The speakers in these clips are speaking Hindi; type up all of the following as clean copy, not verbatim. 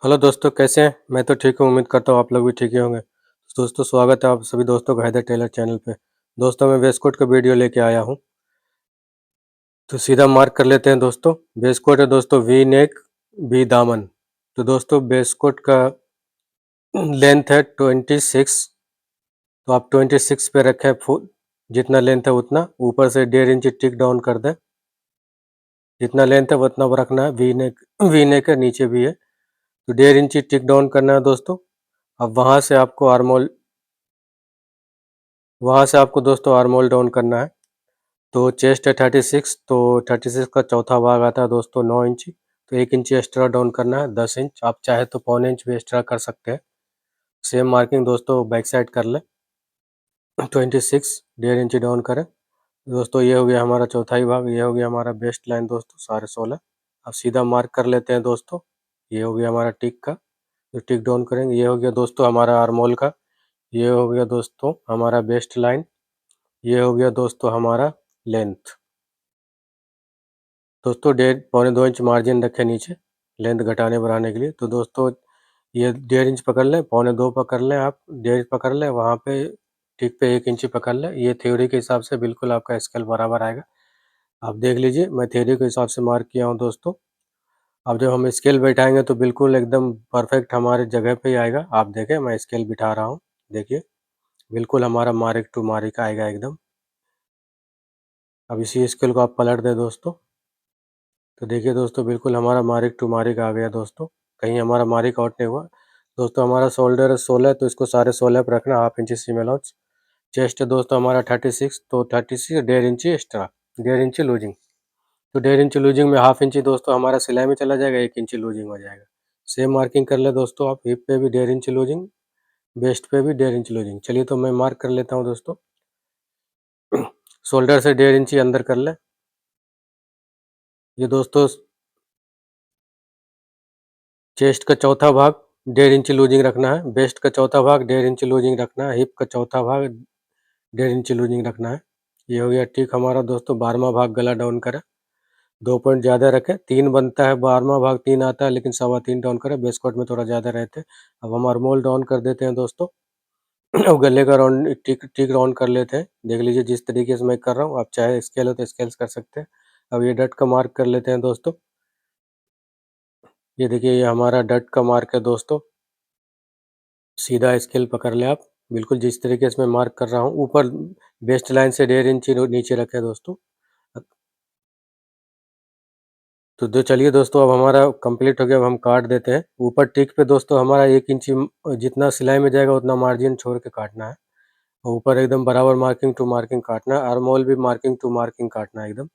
हेलो दोस्तों, कैसे हैं? मैं तो ठीक हूँ, उम्मीद करता हूँ आप लोग भी ठीक ही होंगे। दोस्तों, स्वागत है आप सभी दोस्तों का हैदर टेलर चैनल पे। दोस्तों, मैं वेस्ट कोट का वीडियो लेके आया हूँ, तो सीधा मार्क कर लेते हैं दोस्तों। वेस्ट कोट है दोस्तों, वी नेक वी दामन। तो दोस्तों, वेस्ट कोट का लेंथ है 26। तो आप 26 पे रखें फुल, जितना लेंथ है उतना। ऊपर से 1.5 इंच टिक डाउन कर दें। जितना लेंथ है उतना रखना है। वी नेक है, नीचे भी है, तो 1.5 इंच टिक डाउन करना है दोस्तों। अब वहाँ से आपको दोस्तों आर्म होल डाउन करना है। तो चेस्ट है 36, तो 36 का चौथा भाग आता है दोस्तों 9 इंची। तो 1 इंच एक्स्ट्रा डाउन करना है, 10 इंच। आप चाहे तो 1/4 इंच भी एक्स्ट्रा कर सकते हैं। सेम मार्किंग दोस्तों बैक साइड कर लें। 26 1.5 इंच डाउन करें दोस्तों। ये हो गया हमारा चौथाई भाग, ये हो गया हमारा बेस्ट लाइन दोस्तों, 16.5। अब सीधा मार्क कर लेते हैं दोस्तों। ये हो गया हमारा टिक का, जो टिक डाउन करेंगे। ये हो गया दोस्तों हमारा आर्म होल का। ये हो गया दोस्तों हमारा बेस्ट लाइन। ये हो गया दोस्तों हमारा लेंथ। दोस्तों 1.5 पौने 2 इंच मार्जिन रखें नीचे, लेंथ घटाने बढ़ाने के लिए। तो दोस्तों ये 1.5 इंच पकड़ लें, 1 पौने 2 पकड़ लें, आप 1.5 पकड़ लें, वहाँ पे ठीक पे 1 इंच ही पकड़ लें। ये थ्योरी के हिसाब से बिल्कुल आपका स्केल बराबर आएगा। आप देख लीजिए, मैं थ्योरी के हिसाब से मार्क किया हूँ दोस्तों। अब जब हम स्केल बैठाएंगे तो बिल्कुल एकदम परफेक्ट हमारे जगह पे ही आएगा। आप देखें, मैं स्केल बिठा रहा हूँ, देखिए बिल्कुल हमारा मार्क टू मार्क आएगा एकदम। अब इसी स्केल को आप पलट दें दोस्तों, तो देखिए दोस्तों बिल्कुल हमारा मार्क टू मार्क आ गया दोस्तों। कहीं हमारा मार्क आउट नहीं हुआ दोस्तों। हमारा शोल्डर है 16, तो इसको सारे 16 पर रखना, half inch seam allowance. Chest है दोस्तों हमारा 36, तो 36 1.5 इंची एक्स्ट्रा, 1.5 इंची लूजिंग। तो 1.5 इंची लूजिंग में हाफ इंची दोस्तों हमारा सिलाई में चला जाएगा, 1 इंची लूजिंग हो जाएगा। सेम मार्किंग कर ले दोस्तों आप, हिप पे भी 1.5 इंची लूजिंग, वेस्ट पे भी 1.5 इंची लूजिंग। चलिए तो मैं मार्क कर लेता हूँ दोस्तों। शोल्डर से 1.5 इंची अंदर कर ले। ये दोस्तों चेस्ट का चौथा भाग 1.5 इंची लूजिंग रखना है, वेस्ट का चौथा भाग 1.5 इंची लूजिंग रखना है, हिप का चौथा भाग 1.5 इंची लूजिंग रखना है। ये हो गया ठीक हमारा दोस्तों। 12वां भाग गला डाउन करें, 2 पॉइंट ज़्यादा रखें। 3 बनता है, 12वां भाग 3 आता है, लेकिन 3.25 डाउन करें, बेस कोट में थोड़ा ज़्यादा रहते हैं। अब हम आर्मोल डाउन कर देते हैं दोस्तों। अब गले का राउंड टिक टिक राउंड कर लेते हैं। देख लीजिए जिस तरीके से मैं कर रहा हूँ, आप चाहे स्केल हो तो स्केल्स कर सकते हैं। अब ये डट का मार्क कर लेते हैं दोस्तों। ये देखिए, ये हमारा डट का मार्क है दोस्तों। सीधा स्केल पकड़ ले आप, बिल्कुल जिस तरीके से मैं मार्क कर रहा हूँ। ऊपर बेस्ट लाइन से 1.5 इंची नीचे रखे दोस्तों। तो चलिए दोस्तों, अब हमारा कंप्लीट हो गया। अब हम काट देते हैं। ऊपर टिक पे दोस्तों हमारा 1 इंची जितना सिलाई में जाएगा उतना मार्जिन छोड़ के काटना है। और ऊपर एकदम बराबर मार्किंग टू मार्किंग काटना है। आर्म होल भी मार्किंग टू मार्किंग काटना है एकदम।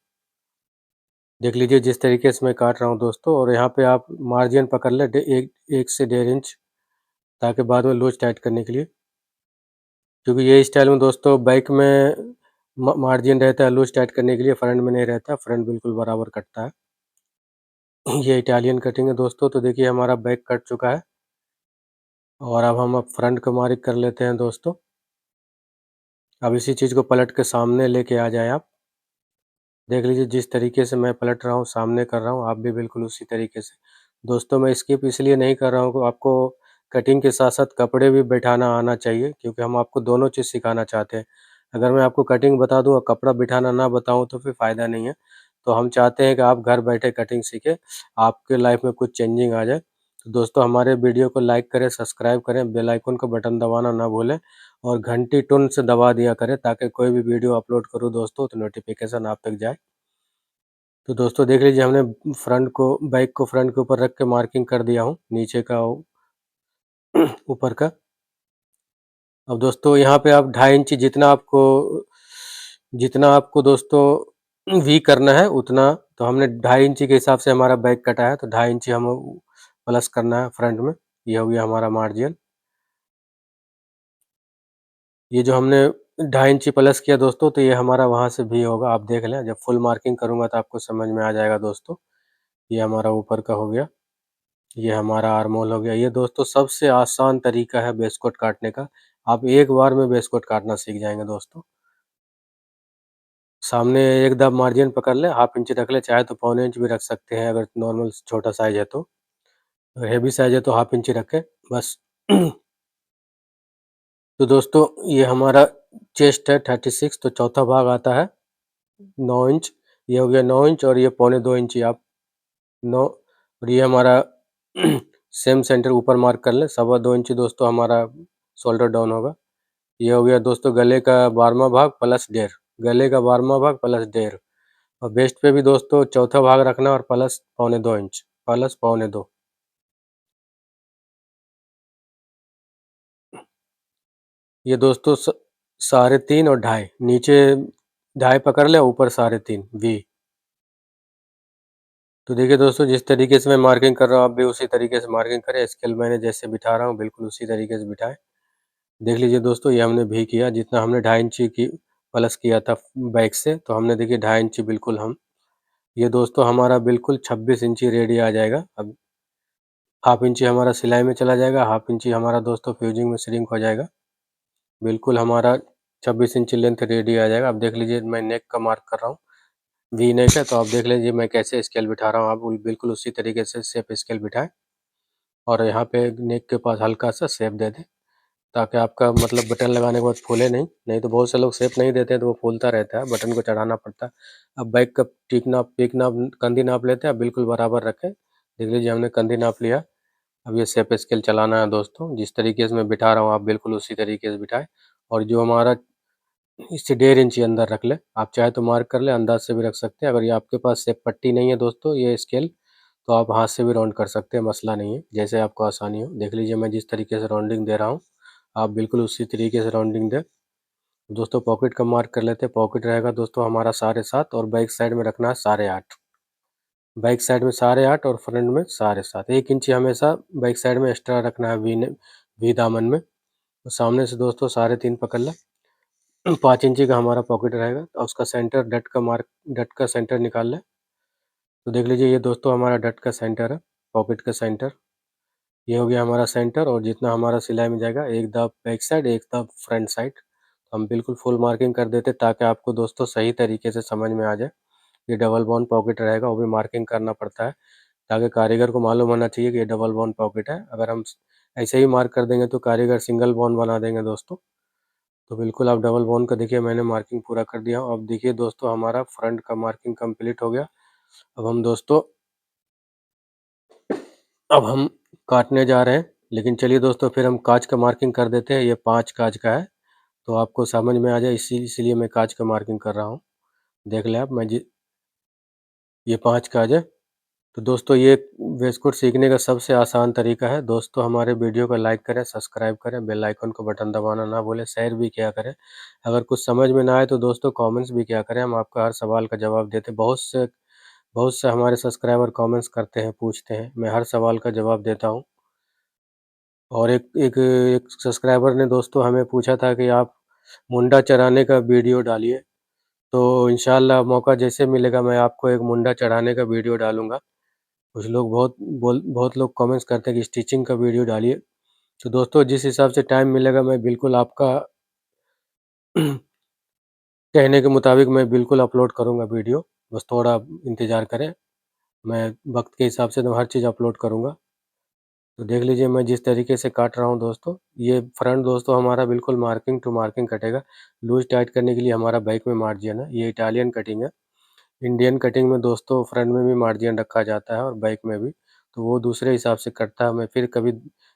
देख लीजिए जिस तरीके से मैं काट रहा हूँ दोस्तों। और यहाँ पे आप मार्जिन पकड़ ले, एक से 1.5 इंच, ताकि बाद में लूज टाइट करने के लिए। क्योंकि ये स्टाइल में दोस्तों बैक में मार्जिन रहता है लूज टाइट करने के लिए, फ्रंट में नहीं रहता। फ्रंट बिल्कुल बराबर कटता है। ये इटालियन कटिंग है दोस्तों। तो देखिए हमारा बैक कट चुका है, और अब हम फ्रंट का मार्क कर लेते हैं दोस्तों। अब इसी चीज़ को पलट के सामने लेके आ जाए आप। देख लीजिए जिस तरीके से मैं पलट रहा हूँ, सामने कर रहा हूँ, आप भी बिल्कुल उसी तरीके से। दोस्तों मैं स्किप इसलिए नहीं कर रहा हूँ कि आपको कटिंग के साथ-साथ कपड़े भी बैठाना आना चाहिए, क्योंकि हम आपको दोनों चीज़ सिखाना चाहते हैं। अगर मैं आपको कटिंग बता दूँ और कपड़ा बिठाना ना बताऊँ तो फिर फ़ायदा नहीं है। तो हम चाहते हैं कि आप घर बैठे कटिंग सीखें, आपके लाइफ़ में कुछ चेंजिंग आ जाए। तो दोस्तों हमारे वीडियो को लाइक करें, सब्सक्राइब करें, बेल आइकन का बटन दबाना ना भूलें, और घंटी टुन से दबा दिया करें, ताकि कोई भी वीडियो अपलोड करूँ दोस्तों तो नोटिफ़िकेशन आप तक जाए। तो दोस्तों देख लीजिए, हमने बैक को फ्रंट के ऊपर रख के मार्किंग कर दिया हूँ, नीचे का ऊपर का। अब दोस्तों यहाँ पे आप 2.5 इंची, जितना आपको दोस्तों वी करना है उतना। तो हमने 2.5 इंची के हिसाब से हमारा बैक कटा है, तो 2.5 इंची हम प्लस करना है फ्रंट में। ये हो गया हमारा मार्जिन। ये जो हमने 2.5 इंची प्लस किया दोस्तों, तो ये हमारा वहाँ से भी होगा। आप देख लें, जब फुल मार्किंग करूँगा तो आपको समझ में आ जाएगा दोस्तों। ये हमारा ऊपर का हो गया, ये हमारा आर्म होल हो गया। ये दोस्तों सबसे आसान तरीका है बेस कोट काटने का। आप एक बार में बेस कोट काटना सीख जाएंगे दोस्तों। सामने एकदम मार्जिन पकड़ ले, हाफ इंच रख ले, चाहे तो 1/4 इंच भी रख सकते हैं अगर नॉर्मल छोटा साइज है तो। हेवी साइज़ है तो हाफ इंची रखें बस। तो दोस्तों ये हमारा चेस्ट है 36, तो चौथा भाग आता है 9 इंच। ये हो गया 9 इंच और ये पौने 2 इंची आप 9, और ये हमारा सेम सेंटर ऊपर मार्क कर लें, 2.25 इंची दोस्तों हमारा शोल्डर डाउन होगा। ये हो गया दोस्तों गले का 12वाँ भाग प्लस डेढ़, गले का 12वाँ भाग प्लस डेढ़, और वेस्ट पे भी दोस्तों चौथा भाग रखना और प्लस पौने 2 इंच, प्लस पौने 2। ये दोस्तों 3.5 और ढाई, नीचे ढाई पकड़ ले, ऊपर 3.5 वी। तो देखिए दोस्तों, जिस तरीके से मैं मार्किंग कर रहा हूँ आप भी उसी तरीके से मार्किंग करें। स्केल मैंने जैसे बिठा रहा हूँ बिल्कुल उसी तरीके से बिठाएं। देख लीजिए दोस्तों, ये हमने भी किया, जितना हमने 2.5 इंची की प्लस किया था बैक से, तो हमने देखिए 2.5 इंची बिल्कुल हम, ये दोस्तों हमारा बिल्कुल 26 इंची रेडी आ जाएगा। अब हाफ इंची हमारा सिलाई में चला जाएगा, हाफ इंची हमारा दोस्तों फ्यूजिंग में श्रिंक हो जाएगा। बिल्कुल हमारा 26 इंची लेंथ रेडी आ जाएगा। अब देख लीजिए मैं नेक का मार्क कर रहा हूँ, वी नेक है, तो आप देख लीजिए मैं कैसे स्केल बिठा रहा हूँ। आप बिल्कुल उसी तरीके से शेप स्केल बिठाएं और यहाँ पे नेक के पास हल्का सा शेप दे दें, ताकि आपका मतलब बटन लगाने के बाद फूले नहीं। नहीं तो बहुत से लोग शेप नहीं देते हैं तो वो फूलता रहता है, बटन को चढ़ाना पड़ता है। अब बैक का पीक नाप कंधी नाप लेते हैं, अब बिल्कुल बराबर रखें। देख लीजिए हमने कंधी नाप लिया। अब ये शेप स्केल चलाना है दोस्तों, जिस तरीके से मैं बिठा रहा हूँ आप बिल्कुल उसी तरीके से बिठाएं। और जो हमारा इससे 1.5 इंची अंदर रख ले, आप चाहे तो मार्क कर ले, अंदाज से भी रख सकते हैं। अगर ये आपके पास शेप पट्टी नहीं है दोस्तों ये स्केल, तो आप हाथ से भी राउंड कर सकते हैं, मसला नहीं है, जैसे आपको आसानी हो। देख लीजिए मैं जिस तरीके से राउंडिंग दे रहा हूँ आप बिल्कुल उसी तरीके से राउंडिंग दें। दोस्तों पॉकेट का मार्क कर लेते हैं। पॉकेट रहेगा दोस्तों हमारा 7.5 और बैक साइड में रखना है 8.5। बैक साइड में 8.5 और फ्रंट में 7.5, 1 इंची हमेशा बैक साइड में एक्स्ट्रा रखना है वी दामन में। तो सामने से दोस्तों 3.5 पकड़ लें। 5 इंची का हमारा पॉकेट रहेगा और उसका सेंटर डट का सेंटर निकाल लें। तो देख लीजिए ये दोस्तों हमारा डट का सेंटर है, पॉकेट का सेंटर। ये हो गया हमारा सेंटर, और जितना हमारा सिलाई में जाएगा, एक दाब बैक साइड एक दाब फ्रंट साइड, हम बिल्कुल फुल मार्किंग कर देते ताकि आपको दोस्तों सही तरीके से समझ में आ जाए। ये डबल बाउंड पॉकेट रहेगा, वो भी मार्किंग करना पड़ता है ताकि कारीगर को मालूम होना चाहिए कि ये डबल बाउंड पॉकेट है। अगर हम ऐसे ही मार्क कर देंगे तो कारीगर सिंगल बाउंड बना देंगे दोस्तों। तो बिल्कुल आप डबल बाउंड का देखिए मैंने मार्किंग पूरा कर दिया। अब देखिए दोस्तों हमारा फ्रंट का मार्किंग कंप्लीट हो गया। अब हम दोस्तों अब हम काटने जा रहे हैं, लेकिन चलिए दोस्तों फिर हम काज का मार्किंग कर देते हैं। ये 5 काज का है, तो आपको समझ में आ जाए इसीलिए मैं काज का मार्किंग कर रहा हूँ। देख लें आप, ये 5 काज है। तो दोस्तों ये वेस्ट कोट सीखने का सबसे आसान तरीका है। दोस्तों हमारे वीडियो को लाइक करें, सब्सक्राइब करें, बेल आइकन को बटन दबाना ना भूलें, शेयर भी किया करें। अगर कुछ समझ में ना आए तो दोस्तों कमेंट्स भी किया करें, हम आपका हर सवाल का जवाब देते हैं। बहुत से हमारे सब्सक्राइबर कमेंट्स करते हैं, पूछते हैं, मैं हर सवाल का जवाब देता हूँ। और एक सब्सक्राइबर ने दोस्तों हमें पूछा था कि आप मुंडा चढ़ाने का वीडियो डालिए, तो इंशाल्लाह मौका जैसे मिलेगा मैं आपको एक मुंडा चढ़ाने का वीडियो डालूँगा। कुछ लोग बहुत लोग कमेंट्स करते हैं कि स्टिचिंग का वीडियो डालिए। तो दोस्तों जिस हिसाब से टाइम मिलेगा मैं बिल्कुल आपका कहने के मुताबिक मैं बिल्कुल अपलोड करूँगा वीडियो, बस थोड़ा इंतज़ार करें। मैं वक़्त के हिसाब से तो हर चीज़ अपलोड करूँगा। तो देख लीजिए मैं जिस तरीके से काट रहा हूँ दोस्तों, ये फ्रंट दोस्तों हमारा बिल्कुल मार्किंग टू मार्किंग कटेगा। लूज़ टाइट करने के लिए हमारा बैक में मार्जिन है, ये इटालियन कटिंग है। इंडियन कटिंग में दोस्तों फ्रंट में भी मार्जिन रखा जाता है और बैक में भी, तो वो दूसरे हिसाब से कटता है। मैं फिर कभी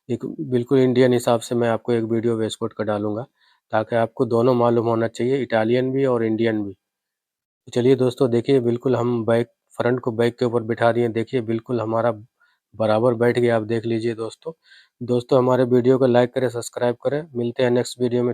एक बिल्कुल इंडियन हिसाब से मैं आपको एक वीडियो वेस्ट कोट का डालूँगा, ताकि आपको दोनों मालूम होना चाहिए, इटालियन भी और इंडियन भी। तो चलिए दोस्तों देखिए बिल्कुल हम फ्रंट को बैक के ऊपर बिठा दिए, देखिए बिल्कुल हमारा बराबर बैठ गया, आप देख लीजिए दोस्तों। दोस्तों हमारे वीडियो को लाइक करें, सब्सक्राइब करें, मिलते हैं नेक्स्ट वीडियो में।